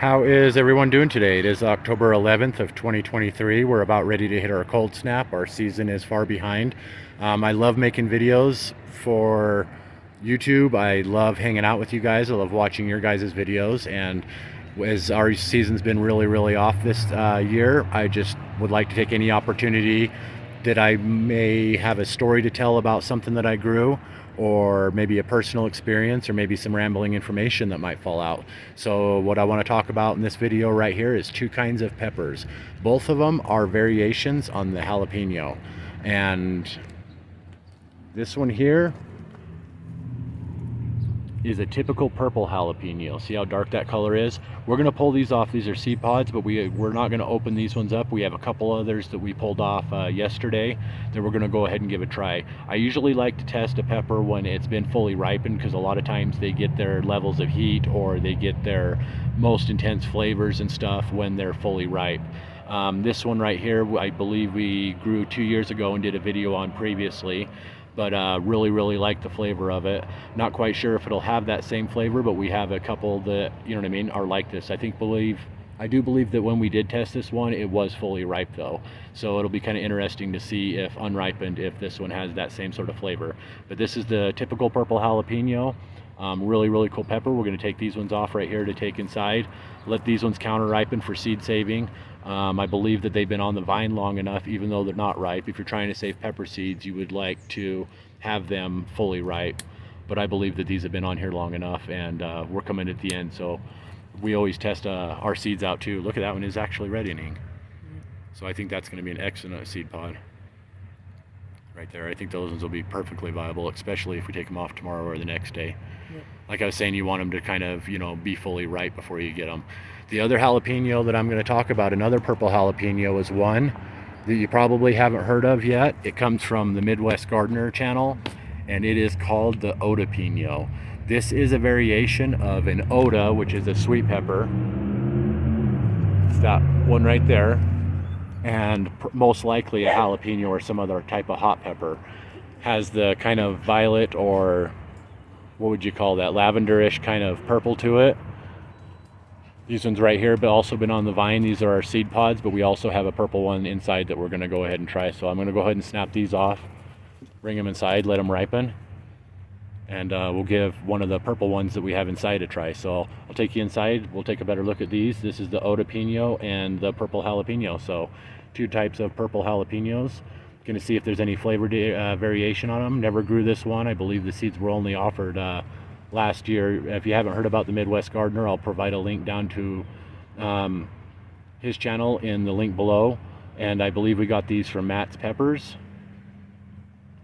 How is everyone doing today? It is October 11th of 2023. We're about ready to hit our cold snap. Our season is far behind. I love making videos for YouTube. I love hanging out with you guys. I love watching your guys' videos. And as our season's been really off this year, I just would like to take any opportunity that I may have a story to tell about something that I grew, or maybe a personal experience, or maybe some rambling information that might fall out. So what I want to talk about in this video right here is two kinds of peppers. Both of them are variations on the jalapeno. And this one here is a typical purple jalapeno. See how dark that color is? We're gonna pull these off. These are seed pods, but we're not gonna open these ones up. We have a couple others that we pulled off yesterday that we're gonna go ahead and give a try. I usually like to test a pepper when it's been fully ripened, because a lot of times they get their levels of heat, or they get their most intense flavors and stuff when they're fully ripe. This one right here, I believe we grew 2 years ago and did a video on previously, but really like the flavor of it. Not quite sure if it'll have that same flavor, but we have a couple that, you know what I mean, are like this. I do believe that when we did test this one, it was fully ripe though. So it'll be kind of interesting to see if unripened, if this one has that same sort of flavor. But this is the typical purple jalapeno. Really cool pepper. We're going to take these ones off right here to take inside. Let these ones counter ripen for seed saving. I believe that they've been on the vine long enough, even though they're not ripe. If you're trying to save pepper seeds, you would like to have them fully ripe. But I believe that these have been on here long enough, and we're coming at the end. So we always test our seeds out too. Look at that one is actually reddening. So I think that's going to be an excellent seed pod right there. I think those ones will be perfectly viable, especially if we take them off tomorrow or the next day. Yep. Like I was saying, you want them to kind of, be fully ripe before you get them. The other jalapeno that I'm going to talk about, another purple jalapeno, is one that you probably haven't heard of yet. It comes from the Midwest Gardener channel, and it is called the Odapeno. This is a variation of an Oda, which is a sweet pepper. It's that one right there. And most likely a jalapeno or some other type of hot pepper. Has the kind of violet, or what would you call that, lavenderish kind of purple to it. These ones right here, but also been on the vine. These are our seed pods, but we also have a purple one inside that we're going to go ahead and try. So I'm going to go ahead and snap these off, bring them inside, let them ripen, and we'll give one of the purple ones that we have inside a try. So I'll take you inside. We'll take a better look at these. This is the Odapeno and the purple jalapeno. So two types of purple jalapenos. Going to see if there's any flavor variation on them. Never grew this one. I believe the seeds were only offered last year. If you haven't heard about the Midwest Gardener, I'll provide a link down to his channel in the link below. And I believe we got these from Matt's Peppers.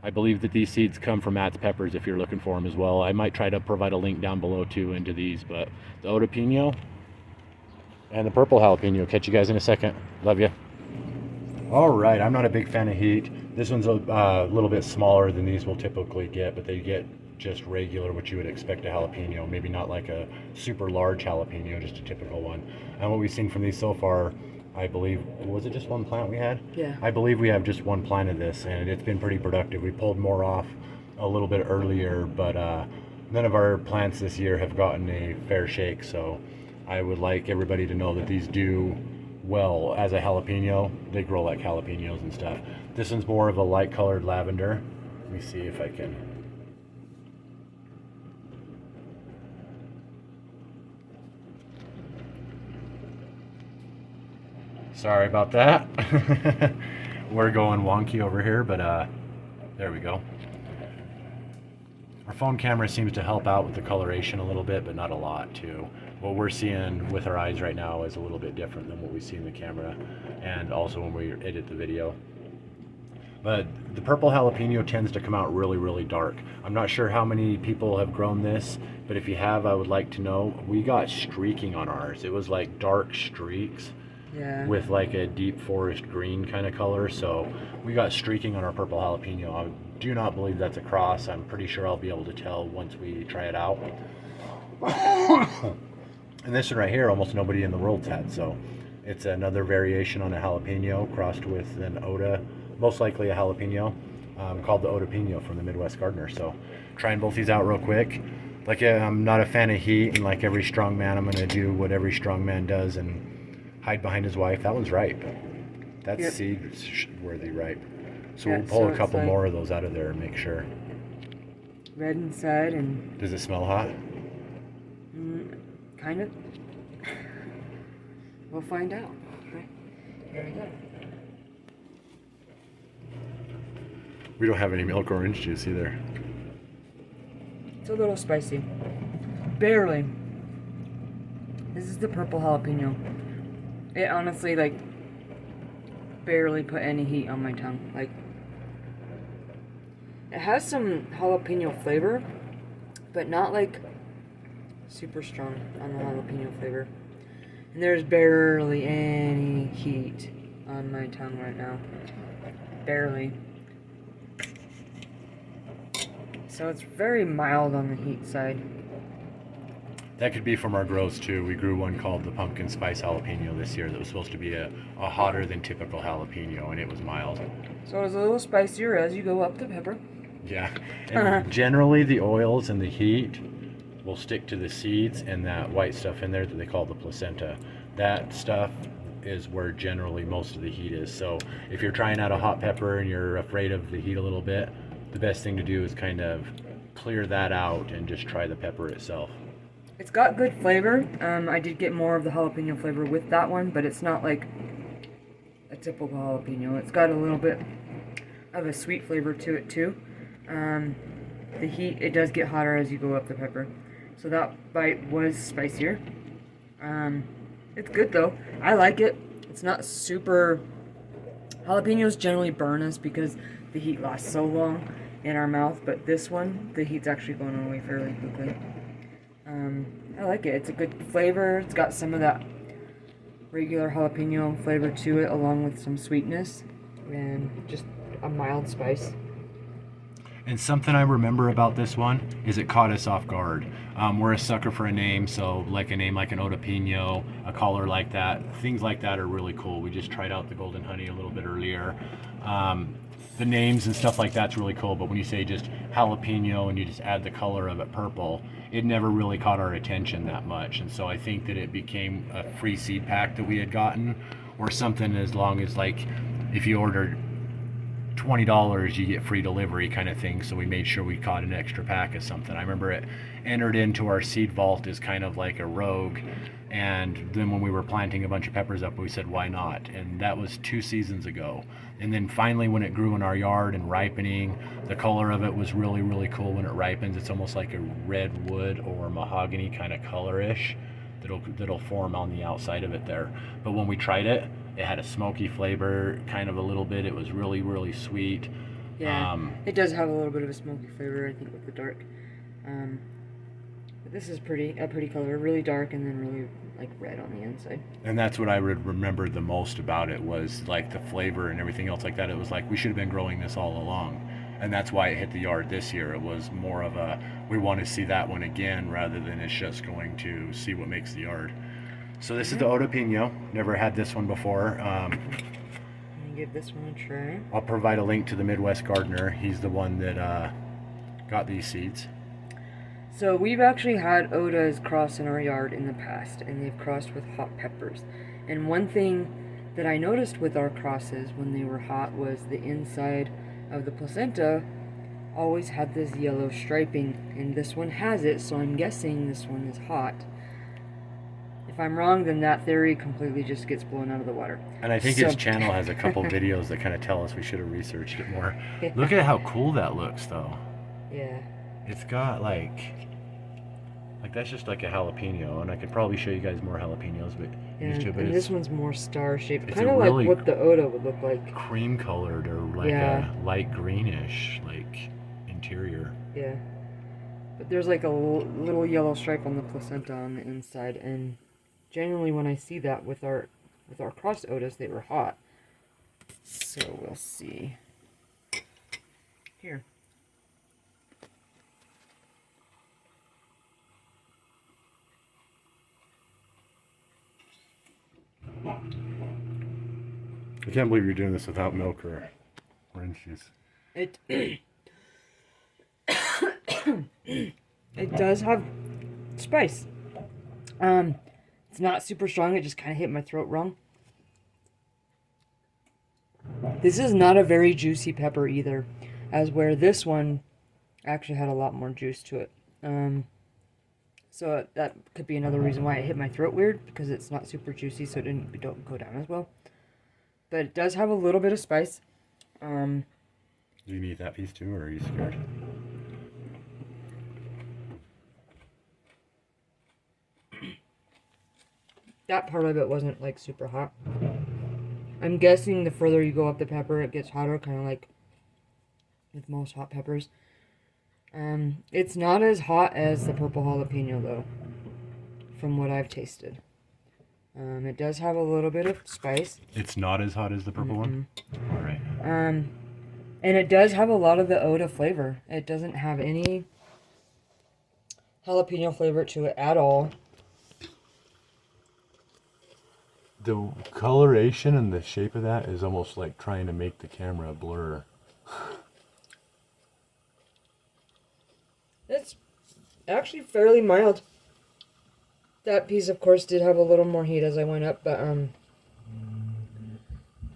I believe that these seeds come from Matt's Peppers if you're looking for them as well. I might try to provide a link down below too into these. But the Odapeno and the purple jalapeno. Catch you guys in a second. Love you. All right, I'm not a big fan of heat. This one's a little bit smaller than these will typically get, but they get just regular, what you would expect a jalapeno. Maybe not like a super large jalapeno, just a typical one. And what we've seen from these so far, I believe, was it just one plant we had? Yeah. I believe we have just one plant of this, and it's been pretty productive. We pulled more off a little bit earlier, but none of our plants this year have gotten a fair shake. So I would like everybody to know that these do well as a jalapeno. They grow like jalapenos and stuff. This one's more of a light colored lavender. Let me see if I can. Sorry about that. We're going wonky over here, but there we go. Our phone camera seems to help out with the coloration a little bit, but not a lot too. What we're seeing with our eyes right now is a little bit different than what we see in the camera, and also when we edit the video. But the purple jalapeno tends to come out really dark. I'm not sure how many people have grown this, but if you have, I would like to know. We got streaking on ours. It was like dark streaks. Yeah. With like a deep forest green kind of color. So we got streaking on our purple jalapeno. I do not believe that's a cross. I'm pretty sure I'll be able to tell once we try it out. And this one right here, almost nobody in the world's had. So it's another variation on a jalapeno crossed with an Oda, most likely a jalapeno, called the Odapeno from the Midwest Gardener. So trying both these out real quick. Like, I'm not a fan of heat, and like every strong man, I'm gonna do what every strong man does and hide behind his wife. That one's ripe. That's Yep. seed-worthy ripe. So Yeah, we'll pull so a it's couple like more of those out of there and make sure. red inside and Does it smell hot? kind of. We'll find out. Okay. Here we go. We don't have any milk or orange juice either. It's a little spicy. Barely. This is the purple jalapeno. It honestly, like, barely put any heat on my tongue. Like, it has some jalapeno flavor, but not like super strong on the jalapeno flavor. And there's barely any heat on my tongue right now. Barely. So it's very mild on the heat side. That could be from our grows too. We grew one called the pumpkin spice jalapeno this year that was supposed to be a hotter than typical jalapeno, and it was mild. So it's a little spicier as you go up the pepper. Yeah. And generally the oils and the heat will stick to the seeds and that white stuff in there that they call the placenta. That stuff is where generally most of the heat is. So if you're trying out a hot pepper and you're afraid of the heat a little bit, the best thing to do is kind of clear that out and just try the pepper itself. It's got good flavor. I did get more of the jalapeno flavor with that one, but it's not like a typical jalapeno. It's got a little bit of a sweet flavor to it too. The heat, it does get hotter as you go up the pepper. So that bite was spicier. It's good though. I like it. It's not super... Jalapenos generally burn us because the heat lasts so long in our mouth, but this one, the heat's actually going away fairly quickly. I like it. It's a good flavor. It's got some of that regular jalapeno flavor to it, along with some sweetness and just a mild spice. And something I remember about this one is it caught us off guard. We're a sucker for a name, so like a name like an Odapeno, a color like that, things like that are really cool. We just tried out the Golden Honey a little bit earlier. The names and stuff like that's really cool, but when you say just jalapeno and you just add the color of it purple, it never really caught our attention that much. And so I think that it became a free seed pack that we had gotten, or something, as long as like if you ordered $20 you get free delivery kind of thing. So we made sure we caught an extra pack of something. I remember it entered into our seed vault as kind of like a rogue, and then when we were planting a bunch of peppers up, we said why not, and that was 2 seasons ago. And then finally when it grew in our yard and ripening, the color of it was really, really cool. When it ripens, it's almost like a redwood or mahogany kind of colorish that'll form on the outside of it there. But when we tried it, it had a smoky flavor, kind of a little bit. It was really, really sweet. Yeah, it does have a little bit of a smoky flavor, I think, with the dark. But this is a pretty color, really dark and then really like red on the inside. And that's what I would remember the most about it, was like the flavor and everything else like that. It was like we should have been growing this all along. And that's why it hit the yard this year. It was more of a, we want to see that one again rather than it's just going to see what makes the yard. So this is the Odapeno. Never had this one before. Let me give this one a try. I'll provide a link to the Midwest Gardener. He's the one that got these seeds. So we've actually had Odas cross in our yard in the past, and they've crossed with hot peppers. And one thing that I noticed with our crosses when they were hot was the inside of the placenta always had this yellow striping, and this one has it, so I'm guessing this one is hot. If I'm wrong, then that theory completely just gets blown out of the water. And I think his channel has a couple videos that kind of tell us we should have researched it more. Look at how cool that looks, though. Yeah. It's got like that's just like a jalapeno, and I could probably show you guys more jalapenos, but and this one's more star-shaped, it's kind of really like what the Oda would look like. Cream-colored, or like a light greenish, like interior. Yeah. But there's like a little yellow stripe on the placenta on the inside, and generally when I see that with our cross Odas, they were hot. So we'll see. Here. I can't believe you're doing this without milk or orange juice. It It does have spice. It's not super strong. It just kind of hit my throat wrong. This is not a very juicy pepper either, as where this one actually had a lot more juice to it. So that could be another reason why it hit my throat weird, because it's not super juicy, so it don't go down as well. But it does have a little bit of spice. Do you need that piece too, or are you scared? That part of it wasn't like super hot. I'm guessing the further you go up the pepper, it gets hotter, kind of like with most hot peppers. It's not as hot as the purple jalapeno though, from what I've tasted. It does have a little bit of spice. It's not as hot as the purple one? All right. And it does have a lot of the Oda flavor. It doesn't have any jalapeno flavor to it at all. The coloration and the shape of that is almost like trying to make the camera blur. It's actually fairly mild. That piece, of course, did have a little more heat as I went up, but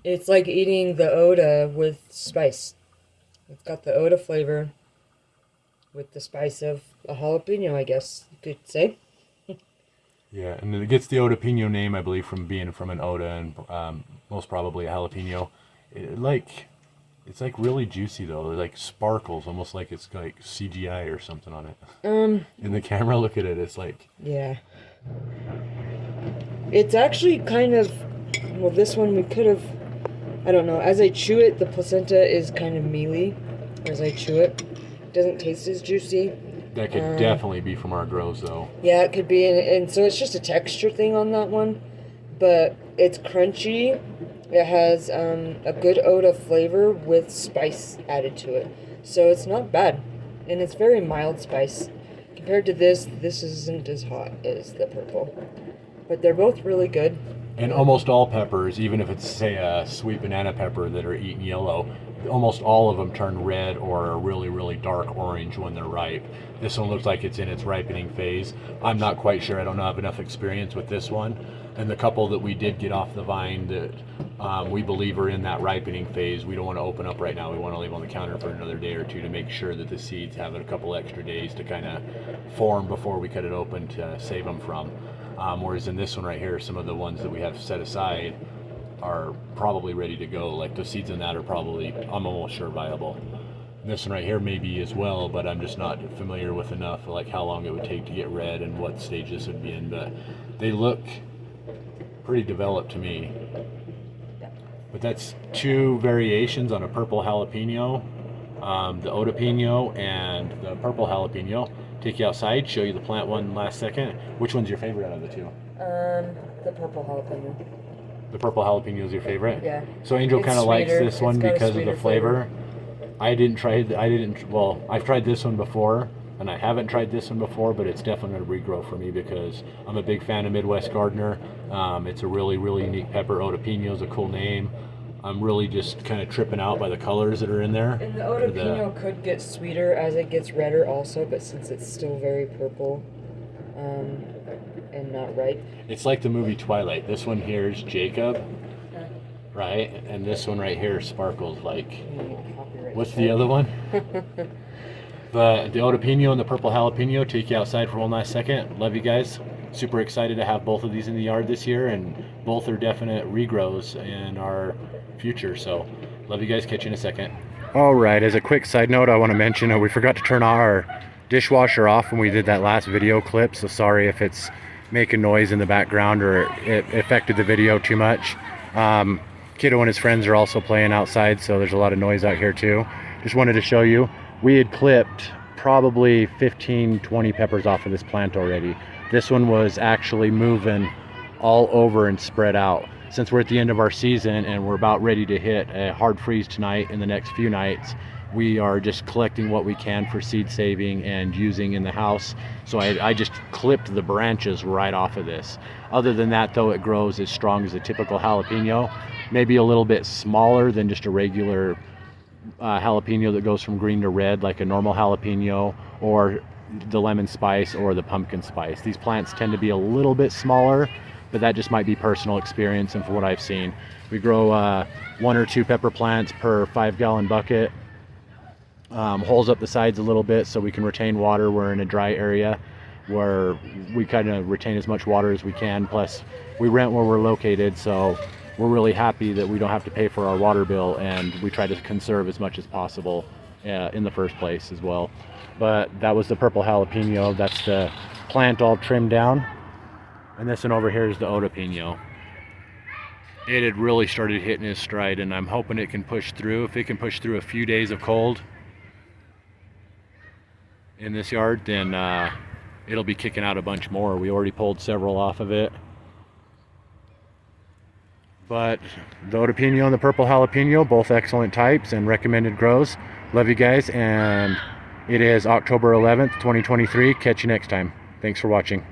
it's like eating the Oda with spice. It's got the Oda flavor with the spice of a jalapeno, I guess you could say. Yeah, and then it gets the Odapeno name, I believe, from being from an Oda and most probably a jalapeno. It's like really juicy though. It like sparkles, almost like it's like CGI or something on it. In the camera, look at it. It's like, yeah. It's actually kind of, well, this one we could have, I don't know. As I chew it, the placenta is kind of mealy. As I chew it, it doesn't taste as juicy. that could definitely be from our grows though. Yeah, it could be, and so it's just a texture thing on that one, but it's crunchy. It has a good Oda flavor with spice added to it, so it's not bad, and it's very mild spice. Compared to this isn't as hot as the purple, but they're both really good. And almost all peppers, even if it's say a sweet banana pepper that are eaten yellow, almost all of them turn red or a really, really dark orange when they're ripe. This one looks like it's in its ripening phase. I'm not quite sure. I don't have enough experience with this one. And the couple that we did get off the vine that we believe are in that ripening phase, we don't want to open up right now. We want to leave on the counter for another day or two to make sure that the seeds have a couple extra days to kind of form before we cut it open to save them from. Whereas in this one right here, some of the ones that we have set aside are probably ready to go. Like the seeds in that are probably, I'm almost sure, viable. And this one right here may be as well, but I'm just not familiar with enough, like how long it would take to get red and what stage this would be in. But they look pretty developed to me. But that's two variations on a purple jalapeno, the Odapeno and the purple jalapeno. Take you outside, show you the plant one last second. Which one's your favorite out of the two? The purple jalapeno. The purple jalapeno is your favorite? Yeah. So Angel kind of likes this one because of the flavor. flavor. I've tried this one before, and I haven't tried this one before, but it's definitely a regrow for me because I'm a big fan of Midwest Gardener. It's a really, really unique pepper. Odapeno is a cool name. I'm really just kind of tripping out by the colors that are in there. And the Odapeno could get sweeter as it gets redder also, but since it's still very purple and not ripe. It's like the movie Twilight. This one here is Jacob, right? And this one right here sparkles like, what's the other one? But the Odapeno and the purple jalapeno, take you outside for one last second. Love you guys. Super excited to have both of these in the yard this year, and both are definite regrows in our future. So love you guys. Catch you in a second. All right, as a quick side note, I want to mention we forgot to turn our dishwasher off when we did that last video clip, so sorry if it's making noise in the background or it affected the video too much. Kiddo and his friends are also playing outside, so there's a lot of noise out here too. Just wanted to show you, we had clipped probably 15-20 peppers off of this plant already. This one was actually moving all over and spread out. Since we're at the end of our season and we're about ready to hit a hard freeze tonight in the next few nights, we are just collecting what we can for seed saving and using in the house. So I just clipped the branches right off of this. Other than that though, it grows as strong as a typical jalapeno, maybe a little bit smaller than just a regular jalapeno that goes from green to red like a normal jalapeno, or the lemon spice or the pumpkin spice. These plants tend to be a little bit smaller, but that just might be personal experience and from what I've seen. We grow 1 or 2 pepper plants per 5-gallon bucket. Holes up the sides a little bit so we can retain water. We're in a dry area where we kind of retain as much water as we can. Plus, we rent where we're located, so we're really happy that we don't have to pay for our water bill, and we try to conserve as much as possible in the first place as well. But that was the purple jalapeno. That's the plant all trimmed down. And this one over here is the Odapeno. It had really started hitting its stride, and I'm hoping it can push through. If it can push through a few days of cold in this yard, then it'll be kicking out a bunch more. We already pulled several off of it. But the Odapeno and the purple jalapeno, both excellent types and recommended grows. Love you guys, and it is October 11th, 2023. Catch you next time. Thanks for watching.